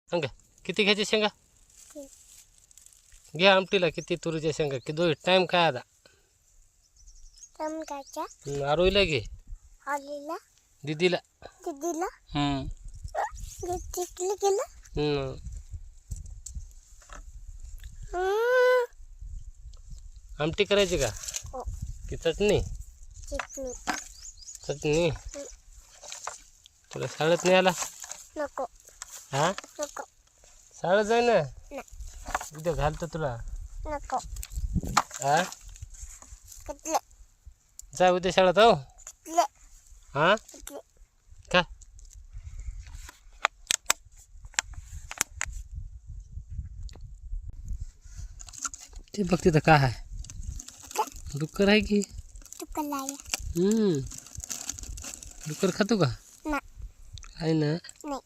सांगा किती घ्यायचे शेंगा घ्या आमटीला किती तुरीच्या शेंगा की दो टाइम काय आता टमट्याच्या आरोईला घे आलीला दीदीला दीदीला तिथलं गेलं आमटी करायची का हो की चटणी चटणी चटणी तुला शाळेत नाही आला नको हा नको शाळेत जाय ना नाही उद्या घालतो तुला नको हा कुठलं जा उद्या शाळेत हो कुठलं हा कुठलं का ते बघ तिथं काय आहे डुक्कर आहे की तुला डुक्कर खातो का ना आहे ना नाही